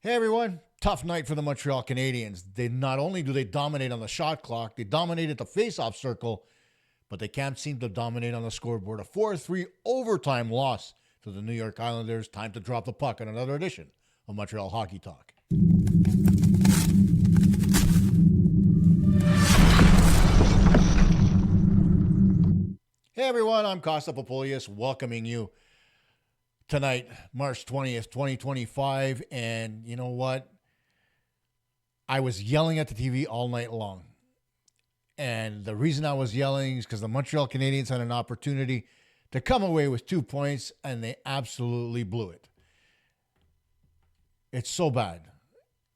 Hey everyone, tough night for the Montreal Canadiens. They not only do they dominate on the shot clock, they dominate at the face-off circle, but they can't seem to dominate on the scoreboard. A 4-3 overtime loss to the New York Islanders. Time to drop the puck on another edition of Montreal Hockey Talk. Hey everyone, I'm Kosta welcoming you tonight, March 20th, 2025. And you know what? I was yelling at the TV all night long. And the reason I was yelling is because the Montreal Canadiens had an opportunity to come away with 2 points, and they absolutely blew it. It's so bad.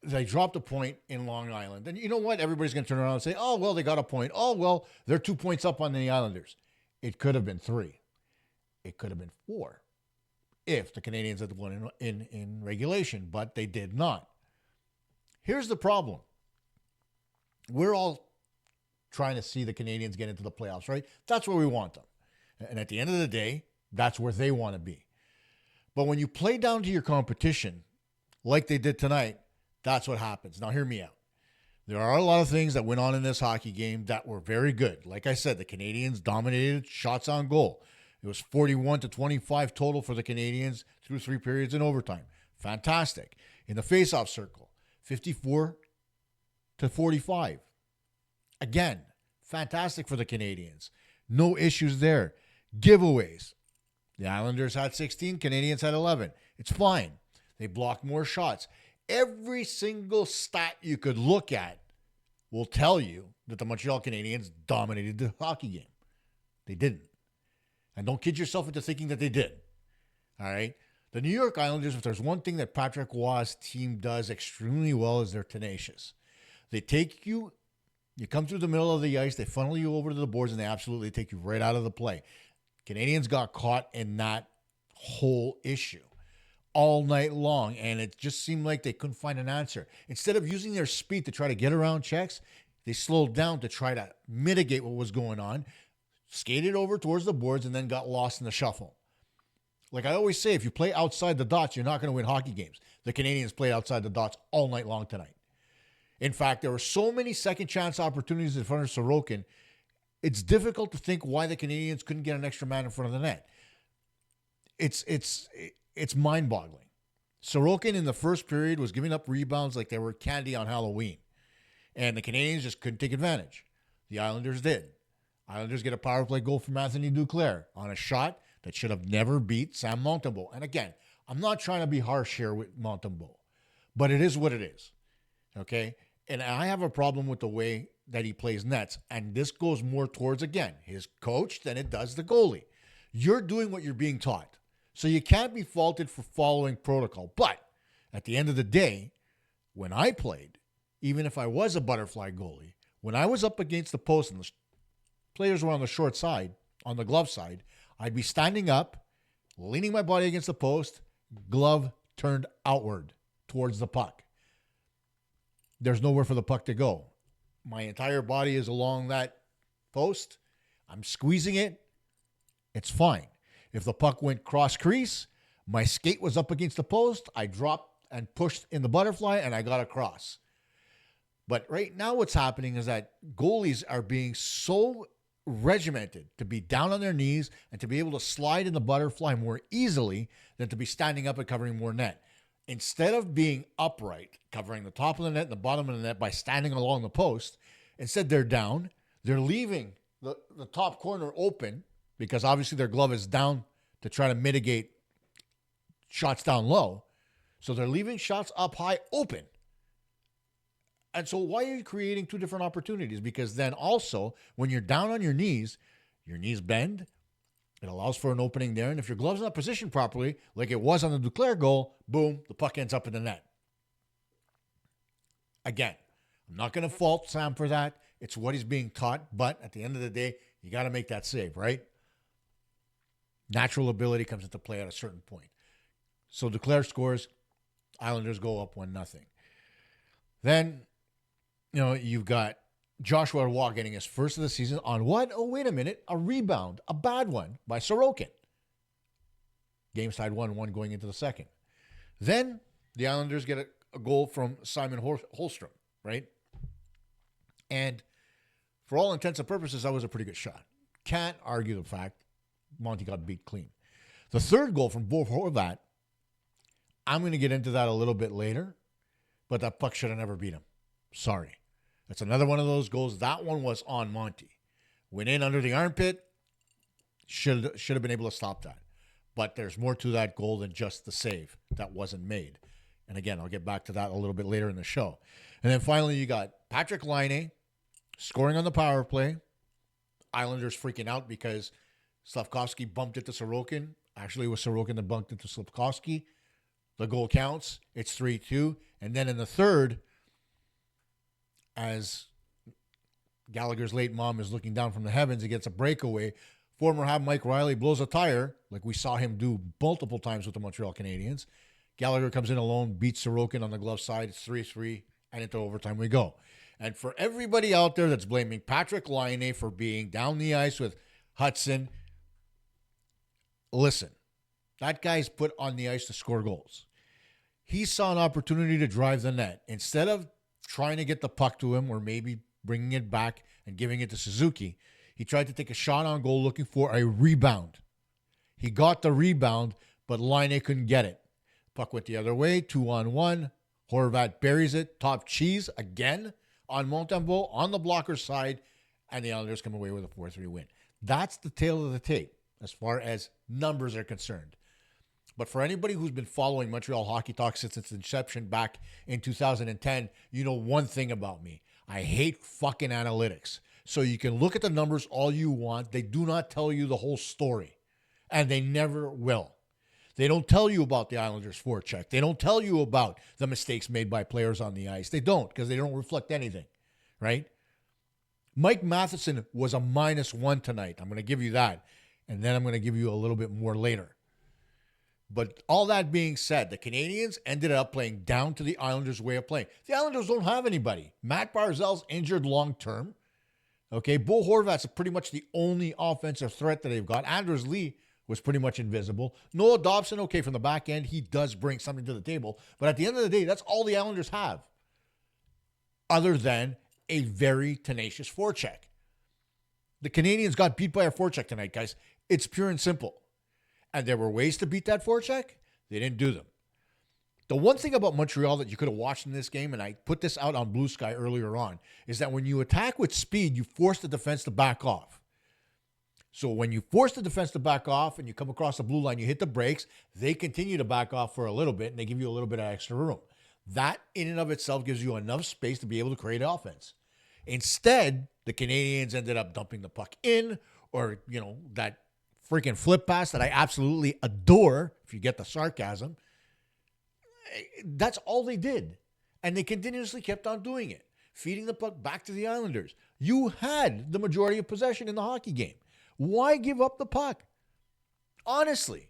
They dropped a point in Long Island. And you know what? Everybody's going to turn around and say, oh, well, they got a point. Oh, well, they're 2 points up on the Islanders. It could have been 3. It could have been 4 if the Canadiens had won in regulation, but they did not. Here's the problem. We're all trying to see the Canadiens get into the playoffs, right? That's where we want them. And at the end of the day, that's where they want to be. But when you play down to your competition, like they did tonight, that's what happens. Now, hear me out. There are a lot of things that went on in this hockey game that were very good. Like I said, the Canadiens dominated shots on goal. It was 41-25 total for the Canadiens through 3 periods in overtime. Fantastic. In the faceoff circle, 54-45. Again, fantastic for the Canadiens. No issues there. Giveaways. The Islanders had 16, Canadiens had 11. It's fine. They blocked more shots. Every single stat you could look at will tell you that the Montreal Canadiens dominated the hockey game. They didn't. And don't kid yourself into thinking that they did. All right? The New York Islanders, if there's one thing that Patrick Roy's team does extremely well, is they're tenacious. They take you come through the middle of the ice, they funnel you over to the boards, and they absolutely take you right out of the play. Canadiens got caught in that whole issue all night long, and it just seemed like they couldn't find an answer. Instead of using their speed to try to get around checks, they slowed down to try to mitigate what was going on, skated over towards the boards, and then got lost in the shuffle. Like I always say, if you play outside the dots, you're not going to win hockey games. The Canadiens played outside the dots all night long tonight. In fact, there were so many second chance opportunities in front of Sorokin, it's difficult to think why the Canadiens couldn't get an extra man in front of the net. It's mind-boggling. Sorokin in the first period was giving up rebounds like they were candy on Halloween. And the Canadiens just couldn't take advantage. The Islanders did. Islanders get a power play goal from Anthony Duclair on a shot that should have never beat Sam Montembeault. And again, I'm not trying to be harsh here with Montembeault, but it is what it is. Okay? And I have a problem with the way that he plays nets. And this goes more towards, again, his coach than it does the goalie. You're doing what you're being taught. So you can't be faulted for following protocol. But at the end of the day, when I played, even if I was a butterfly goalie, when I was up against the post and the players were on the short side, on the glove side, I'd be standing up, leaning my body against the post, glove turned outward towards the puck. There's nowhere for the puck to go. My entire body is along that post. I'm squeezing it. It's fine. If the puck went cross crease, my skate was up against the post. I dropped and pushed in the butterfly, and I got across. But right now what's happening is that goalies are being so regimented to be down on their knees and to be able to slide in the butterfly more easily than to be standing up and covering more net. Instead of being upright, covering the top of the net and the bottom of the net by standing along the post, instead they're down. They're leaving the top corner open because obviously their glove is down to try to mitigate shots down low. So they're leaving shots up high open. And so why are you creating 2 different opportunities? Because then also, when you're down on your knees bend. It allows for an opening there. And if your glove's not positioned properly, like it was on the Duclair goal, boom, the puck ends up in the net. Again, I'm not going to fault Sam for that. It's what he's being taught. But at the end of the day, you got to make that save, right? Natural ability comes into play at a certain point. So Duclair scores. Islanders go up 1-0. Then, you've got Joshua Roy getting his first of the season on what? Oh, wait a minute. A rebound. A bad one by Sorokin. Game side 1-1 going into the second. Then the Islanders get a goal from Simon Holmstrom, right? And for all intents and purposes, that was a pretty good shot. Can't argue the fact Monty got beat clean. The third goal from Bo Horvat, I'm going to get into that a little bit later, but that puck should have never beat him. Sorry. That's another one of those goals. That one was on Monty. Went in under the armpit. Should have been able to stop that. But there's more to that goal than just the save that wasn't made. And again, I'll get back to that a little bit later in the show. And then finally, you got Patrick Laine scoring on the power play. Islanders freaking out because Slafkovsky bumped it to Sorokin. Actually, it was Sorokin that bumped it to Slafkovsky. The goal counts. It's 3-2. And then in the third, as Gallagher's late mom is looking down from the heavens, he gets a breakaway. Former Hab Mike Riley blows a tire, like we saw him do multiple times with the Montreal Canadiens. Gallagher comes in alone, beats Sorokin on the glove side. It's 3-3, and into overtime we go. And for everybody out there that's blaming Patrick Laine for being down the ice with Hudson, listen, that guy's put on the ice to score goals. He saw an opportunity to drive the net. Instead of trying to get the puck to him or maybe bringing it back and giving it to Suzuki, he tried to take a shot on goal looking for a rebound. He got the rebound, but Laine couldn't get it. Puck went the other way, 2-on-1. Horvat buries it, top cheese again on Montembeault on the blocker side, and the Islanders come away with a 4-3 win. That's the tail of the tape as far as numbers are concerned. But for anybody who's been following Montreal Hockey Talk since its inception back in 2010, you know one thing about me. I hate fucking analytics. So you can look at the numbers all you want. They do not tell you the whole story. And they never will. They don't tell you about the Islanders' forecheck. They don't tell you about the mistakes made by players on the ice. They don't, because they don't reflect anything, right? Mike Matheson was a -1 tonight. I'm going to give you that. And then I'm going to give you a little bit more later. But all that being said, the Canadiens ended up playing down to the Islanders' way of playing. The Islanders don't have anybody. Matt Barzal's injured long-term. Okay, Bo Horvat's pretty much the only offensive threat that they've got. Anders Lee was pretty much invisible. Noah Dobson, okay, from the back end, he does bring something to the table. But at the end of the day, that's all the Islanders have, other than a very tenacious forecheck. The Canadiens got beat by a forecheck tonight, guys. It's pure and simple. And there were ways to beat that forecheck. They didn't do them. The one thing about Montreal that you could have watched in this game, and I put this out on Blue Sky earlier on, is that when you attack with speed, you force the defense to back off. So when you force the defense to back off and you come across the blue line, you hit the brakes, they continue to back off for a little bit, and they give you a little bit of extra room. That in and of itself gives you enough space to be able to create offense. Instead, the Canadiens ended up dumping the puck in, or, that freaking flip pass that I absolutely adore, if you get the sarcasm. That's all they did. And they continuously kept on doing it, feeding the puck back to the Islanders. You had the majority of possession in the hockey game. Why give up the puck? Honestly,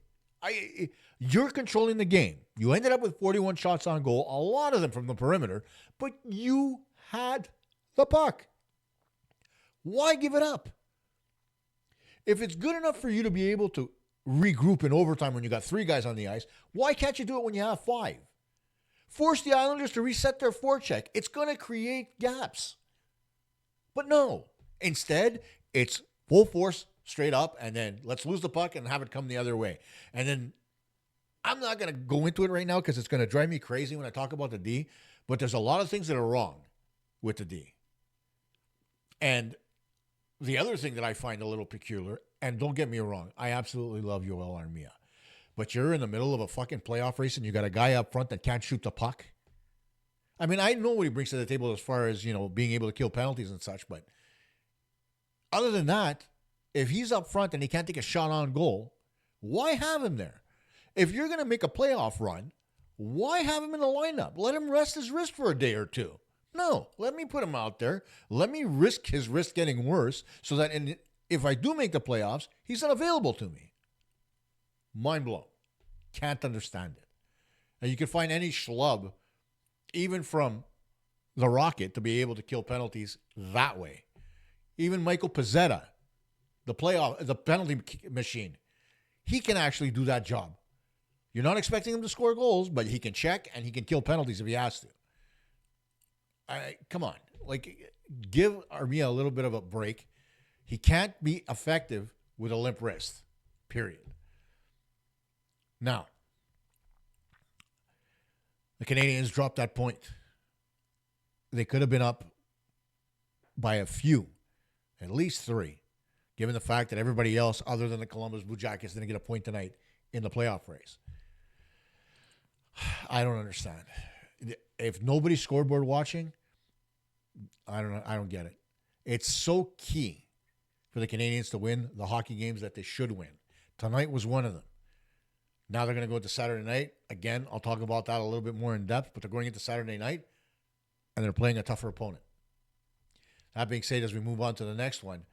you're controlling the game. You ended up with 41 shots on goal, a lot of them from the perimeter, but you had the puck. Why give it up? If it's good enough for you to be able to regroup in overtime when you got 3 guys on the ice, why can't you do it when you have 5? Force the Islanders to reset their forecheck. It's going to create gaps. But no. Instead, it's full force straight up, and then let's lose the puck and have it come the other way. And then I'm not going to go into it right now because it's going to drive me crazy when I talk about the D, but there's a lot of things that are wrong with the D. And the other thing that I find a little peculiar, and don't get me wrong, I absolutely love Yoel Armia, but you're in the middle of a fucking playoff race and you got a guy up front that can't shoot the puck. I mean, I know what he brings to the table as far as, being able to kill penalties and such, but other than that, if he's up front and he can't take a shot on goal, why have him there? If you're going to make a playoff run, why have him in the lineup? Let him rest his wrist for a day or two. No, let me put him out there. Let me risk his wrist getting worse so that if I do make the playoffs, he's not available to me. Mind blown. Can't understand it. And you can find any schlub, even from the Rocket, to be able to kill penalties that way. Even Michael Pezzetta, the penalty machine, he can actually do that job. You're not expecting him to score goals, but he can check and he can kill penalties if he has to. Come on. Like, give Armia a little bit of a break. He can't be effective with a limp wrist, period. Now, the Canadiens dropped that point. They could have been up by a few, at least 3, given the fact that everybody else other than the Columbus Blue Jackets didn't get a point tonight in the playoff race. I don't understand. If nobody's scoreboard watching, I don't know. I don't get it. It's so key for the Canadiens to win the hockey games that they should win. Tonight was one of them. Now they're going to go to Saturday night. Again, I'll talk about that a little bit more in depth, but they're going into Saturday night, and they're playing a tougher opponent. That being said, as we move on to the next one,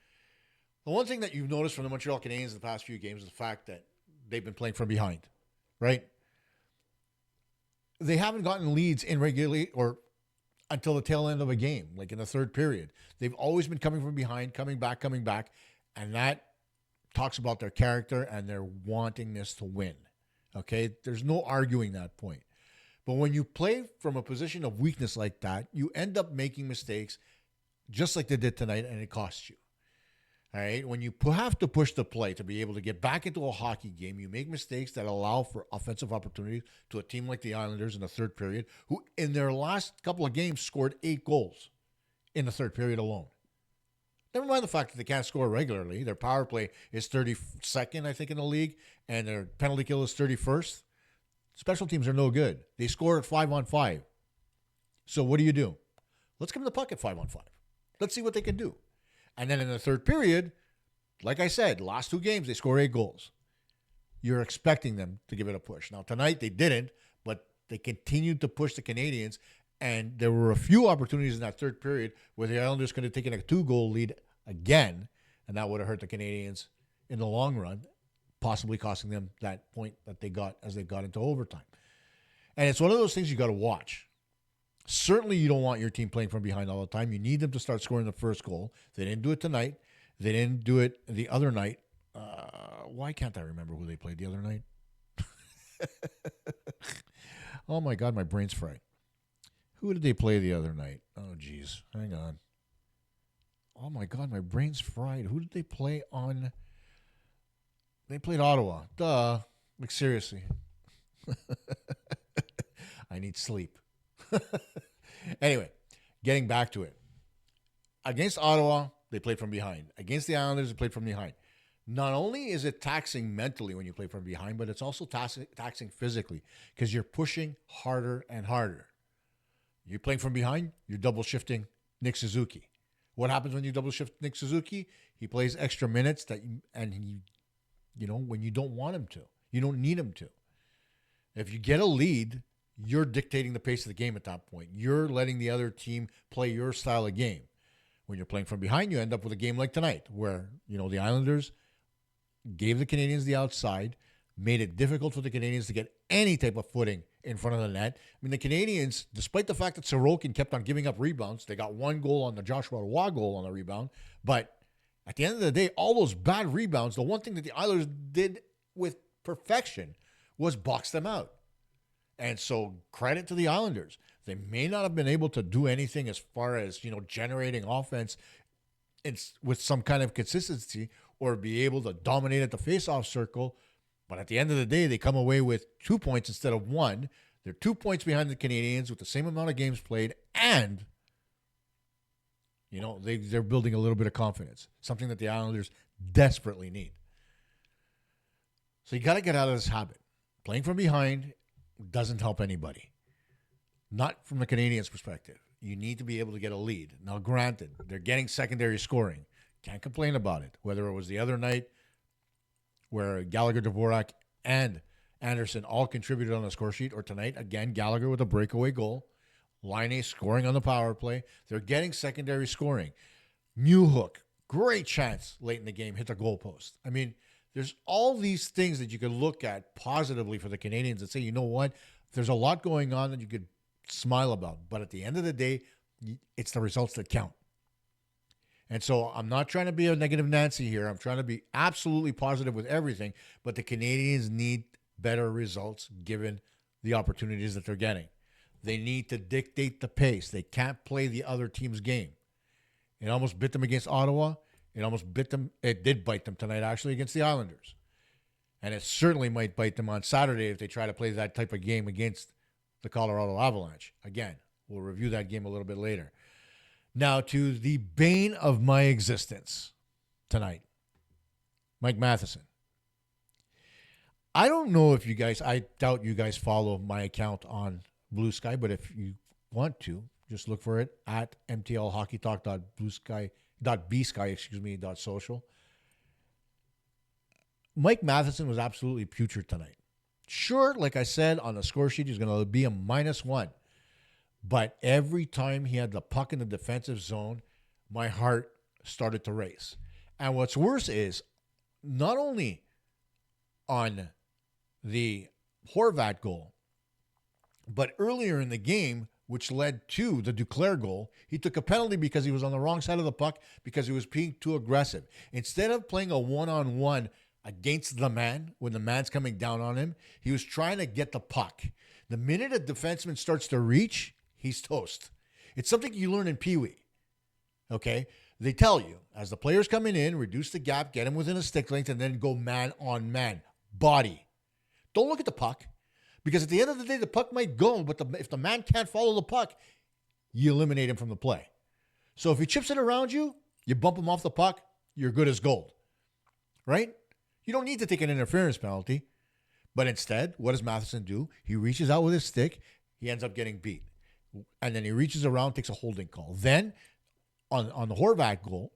the one thing that you've noticed from the Montreal Canadiens in the past few games is the fact that they've been playing from behind, right? They haven't gotten leads in regularly or until the tail end of a game, like in the third period. They've always been coming from behind, coming back, and that talks about their character and their wantingness to win. Okay? There's no arguing that point. But when you play from a position of weakness like that, you end up making mistakes just like they did tonight, and it costs you. All right? When you have to push the play to be able to get back into a hockey game, you make mistakes that allow for offensive opportunities to a team like the Islanders in the third period, who in their last couple of games scored 8 goals in the third period alone. Never mind the fact that they can't score regularly. Their power play is 32nd, I think, in the league, and their penalty kill is 31st. Special teams are no good. They score at 5-on-5. So what do? Let's give them the puck at 5-on-5. Let's see what they can do. And then in the third period, like I said, last 2 games, they score 8 goals. You're expecting them to give it a push. Now, tonight they didn't, but they continued to push the Canadiens, and there were a few opportunities in that third period where the Islanders could have taken a 2-goal lead again, and that would have hurt the Canadiens in the long run, possibly costing them that point that they got as they got into overtime. And it's one of those things you got to watch. Certainly you don't want your team playing from behind all the time. You need them to start scoring the first goal. They didn't do it tonight. They didn't do it the other night. Why can't I remember who they played the other night? Oh, my God, my brain's fried. Who did they play the other night? Oh, geez. Hang on. Oh, my God, my brain's fried. Who did they play on? They played Ottawa. Duh. Like, seriously. I need sleep. Anyway, getting back to it. Against Ottawa, they played from behind. Against the Islanders, they played from behind. Not only is it taxing mentally when you play from behind, but it's also taxing physically because you're pushing harder and harder. You're playing from behind, you're double shifting Nick Suzuki. What happens when you double shift Nick Suzuki? He plays extra minutes when you don't want him to. You don't need him to. If you get a lead, you're dictating the pace of the game at that point. You're letting the other team play your style of game. When you're playing from behind, you end up with a game like tonight where, the Islanders gave the Canadiens the outside, made it difficult for the Canadiens to get any type of footing in front of the net. I mean, the Canadiens, despite the fact that Sorokin kept on giving up rebounds, they got 1 goal on the Joshua Roy goal on the rebound. But at the end of the day, all those bad rebounds, the one thing that the Islanders did with perfection was box them out. And so credit to the Islanders. They may not have been able to do anything as far as, generating offense with some kind of consistency or be able to dominate at the faceoff circle. But at the end of the day, they come away with 2 points instead of 1. They're 2 points behind the Canadiens with the same amount of games played. And, they're building a little bit of confidence, something that the Islanders desperately need. So you got to get out of this habit. Playing from behind doesn't help anybody. Not from the Canadiens' perspective. You need to be able to get a lead. Now, granted, they're getting secondary scoring. Can't complain about it. Whether it was the other night where Gallagher, Dvorak, and Anderson all contributed on the score sheet, or tonight, again, Gallagher with a breakaway goal. Laine scoring on the power play. They're getting secondary scoring. Newhook, great chance late in the game, hit the goalpost. I mean, there's all these things that you could look at positively for the Canadiens and say, you know what? There's a lot going on that you could smile about. But at the end of the day, it's the results that count. And so I'm not trying to be a negative Nancy here. I'm trying to be absolutely positive with everything. But the Canadiens need better results given the opportunities that they're getting. They need to dictate the pace. They can't play the other team's game. It almost bit them against Ottawa. It almost bit them. It did bite them tonight, actually, against the Islanders. And it certainly might bite them on Saturday if they try to play that type of game against the Colorado Avalanche. Again, we'll review that game a little bit later. Now to the bane of my existence tonight, Mike Matheson. I don't know if you guys, I doubt you guys follow my account on Blue Sky, but if you want to, just look for it at mtlhockeytalk.bsky.social. Mike Matheson was absolutely putrid tonight. Sure, like I said on the score sheet, he's going to be a -1. But every time he had the puck in the defensive zone, my heart started to race. And what's worse is, not only on the Horvat goal, but earlier in the game, which led to the Duclair goal, he took a penalty because he was on the wrong side of the puck because he was being too aggressive. Instead of playing a one-on-one against the man, when the man's coming down on him, he was trying to get the puck. The minute a defenseman starts to reach, he's toast. It's something you learn in Pee Wee. Okay? They tell you, as the player's coming in, reduce the gap, get him within a stick length, and then go man on man. Body. Don't look at the puck. Because at the end of the day, the puck might go, but if the man can't follow the puck, you eliminate him from the play. So if he chips it around you, you bump him off the puck, you're good as gold. Right? You don't need to take an interference penalty. But instead, what does Matheson do? He reaches out with his stick. He ends up getting beat. And then he reaches around, takes a holding call. Then, on the Horvat goal,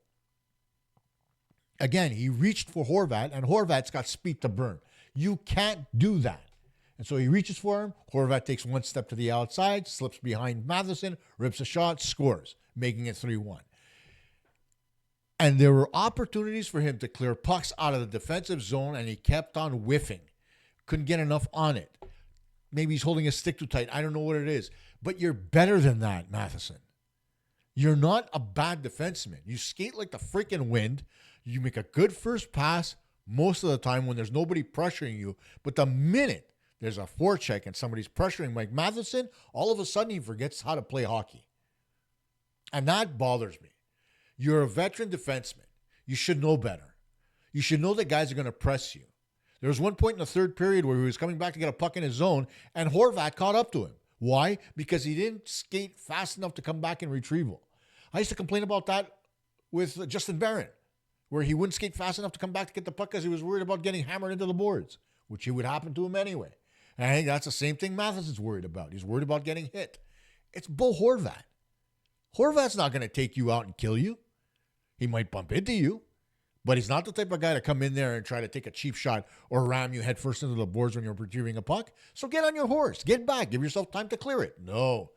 again, he reached for Horvat, and Horvat's got speed to burn. You can't do that. And so he reaches for him. Horvat takes one step to the outside, slips behind Matheson, rips a shot, scores, making it 3-1. And there were opportunities for him to clear pucks out of the defensive zone, and he kept on whiffing. Couldn't get enough on it. Maybe he's holding his stick too tight. I don't know what it is. But you're better than that, Matheson. You're not a bad defenseman. You skate like the freaking wind. You make a good first pass most of the time when there's nobody pressuring you. But the minute there's a forecheck and somebody's pressuring Mike Matheson, all of a sudden he forgets how to play hockey. And that bothers me. You're a veteran defenseman. You should know better. You should know that guys are going to press you. There was one point in the third period where he was coming back to get a puck in his zone, and Horvat caught up to him. Why? Because he didn't skate fast enough to come back in retrieval. I used to complain about that with Justin Barron, where he wouldn't skate fast enough to come back to get the puck because he was worried about getting hammered into the boards, which he would happen to him anyway. And I think that's the same thing Matheson's worried about. He's worried about getting hit. It's Bo Horvat. Horvat's not going to take you out and kill you. He might bump into you, but he's not the type of guy to come in there and try to take a cheap shot or ram you head first into the boards when you're retrieving a puck. So get on your horse. Get back. Give yourself time to clear it. No.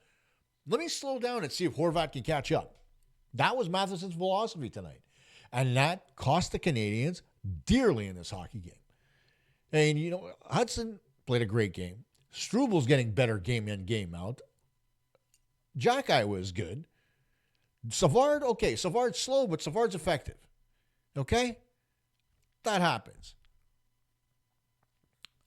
Let me slow down and see if Horvat can catch up. That was Matheson's philosophy tonight. And that cost the Canadiens dearly in this hockey game. And, you know, Hudson played a great game. Struvel's getting better game in, game out. Jackeye was good. Savard, okay. Savard's slow, but Savard's effective. Okay? That happens.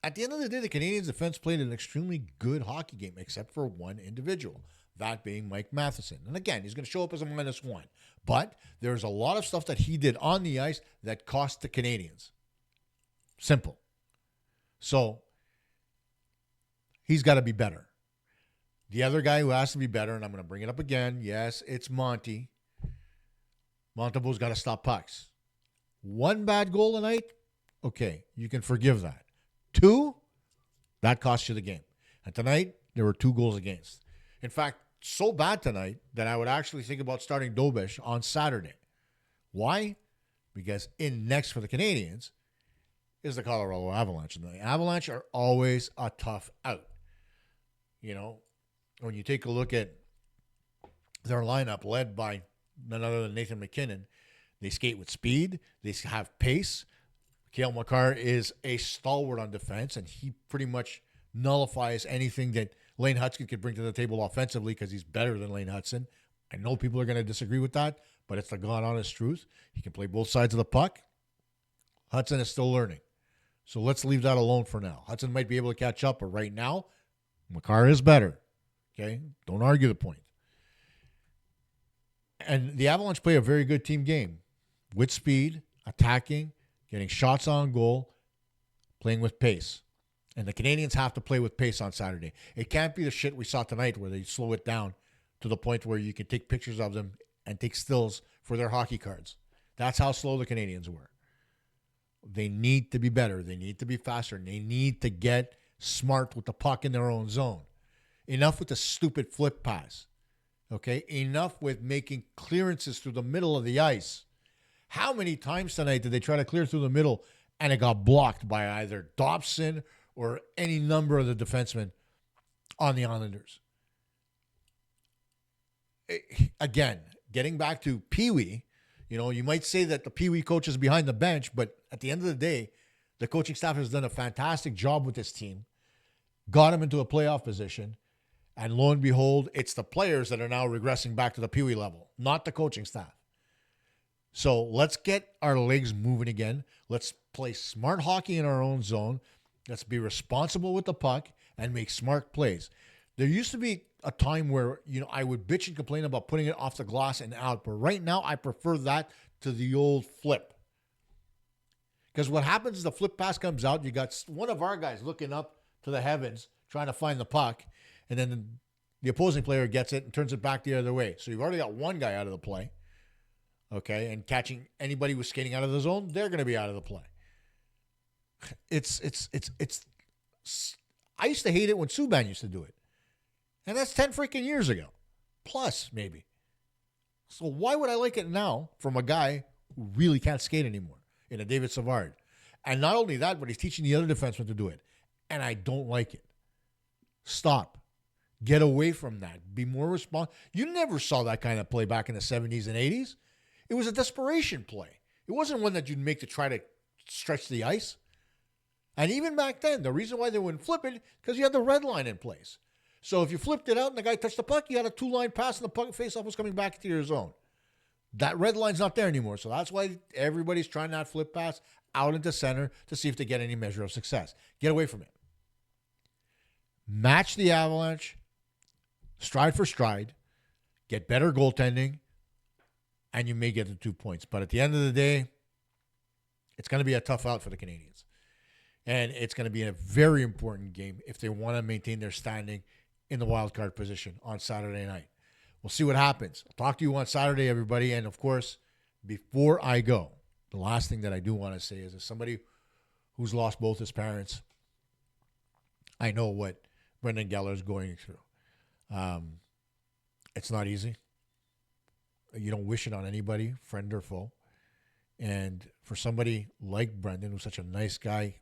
At the end of the day, the Canadiens defense played an extremely good hockey game, except for one individual, that being Mike Matheson. And again, he's going to show up as a -1. But there's a lot of stuff that he did on the ice that cost the Canadiens. Simple. So, he's got to be better. The other guy who has to be better, and I'm going to bring it up again, yes, it's Monty. Montembeault's got to stop pucks. One bad goal tonight, okay, you can forgive that. Two, that cost you the game. And tonight, there were 2 goals against. In fact, so bad tonight that I would actually think about starting Dobish on Saturday. Why? Because in next for the Canadiens is the Colorado Avalanche. And the Avalanche are always a tough out. You know, when you take a look at their lineup led by none other than Nathan McKinnon, they skate with speed. They have pace. Cale Makar is a stalwart on defense, and he pretty much nullifies anything that Lane Hutson could bring to the table offensively because he's better than Lane Hutson. I know people are going to disagree with that, but it's the God honest truth. He can play both sides of the puck. Hudson is still learning. So let's leave that alone for now. Hudson might be able to catch up, but right now, Makar is better. Okay? Don't argue the point. And the Avalanche play a very good team game with speed, attacking, getting shots on goal, playing with pace. And the Canadiens have to play with pace on Saturday. It can't be the shit we saw tonight where they slow it down to the point where you can take pictures of them and take stills for their hockey cards. That's how slow the Canadiens were. They need to be better. They need to be faster. And they need to get smart with the puck in their own zone. Enough with the stupid flip pass. Okay? Enough with making clearances through the middle of the ice. How many times tonight did they try to clear through the middle and it got blocked by either Dobson or any number of the defensemen on the Islanders? Again, getting back to Pee Wee, you might say that the Pee Wee coach is behind the bench, but at the end of the day, the coaching staff has done a fantastic job with this team, got him into a playoff position, and lo and behold, it's the players that are now regressing back to the Pee Wee level, not the coaching staff. So let's get our legs moving again. Let's play smart hockey in our own zone. Let's be responsible with the puck and make smart plays. There used to be a time where, I would bitch and complain about putting it off the glass and out. But right now, I prefer that to the old flip. Because what happens is the flip pass comes out. You got one of our guys looking up to the heavens, trying to find the puck. And then the opposing player gets it and turns it back the other way. So you've already got one guy out of the play. Okay, and catching anybody who's skating out of the zone, they're going to be out of the play. It's. I used to hate it when Subban used to do it. And that's 10 freaking years ago. Plus, maybe. So why would I like it now from a guy who really can't skate anymore in a David Savard? And not only that, but he's teaching the other defensemen to do it. And I don't like it. Stop. Get away from that. Be more responsible. You never saw that kind of play back in the 70s and 80s. It was a desperation play. It wasn't one that you'd make to try to stretch the ice. And even back then, the reason why they wouldn't flip it, because you had the red line in place. So if you flipped it out and the guy touched the puck, you had a two-line pass and the puck face-off was coming back into your zone. That red line's not there anymore. So that's why everybody's trying that flip pass out into center to see if they get any measure of success. Get away from it. Match the Avalanche, stride for stride, get better goaltending, and you may get the 2 points. But at the end of the day, it's going to be a tough out for the Canadiens. And it's going to be a very important game if they want to maintain their standing in the wild card position on Saturday night. We'll see what happens. I'll talk to you on Saturday, everybody. And, of course, before I go, the last thing that I do want to say is, as somebody who's lost both his parents, I know what Brendan Geller is going through. It's not easy. You don't wish it on anybody, friend or foe. And for somebody like Brendan, who's such a nice guy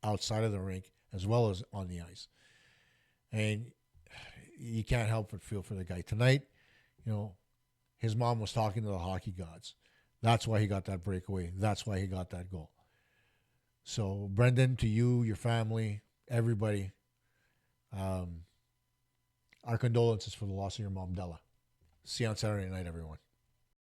outside of the rink as well as on the ice, and you can't help but feel for the guy. Tonight, his mom was talking to the hockey gods. That's why he got that breakaway. That's why he got that goal. So, Brendan, to you, your family, everybody, our condolences for the loss of your mom, Della. See you on Saturday night, everyone.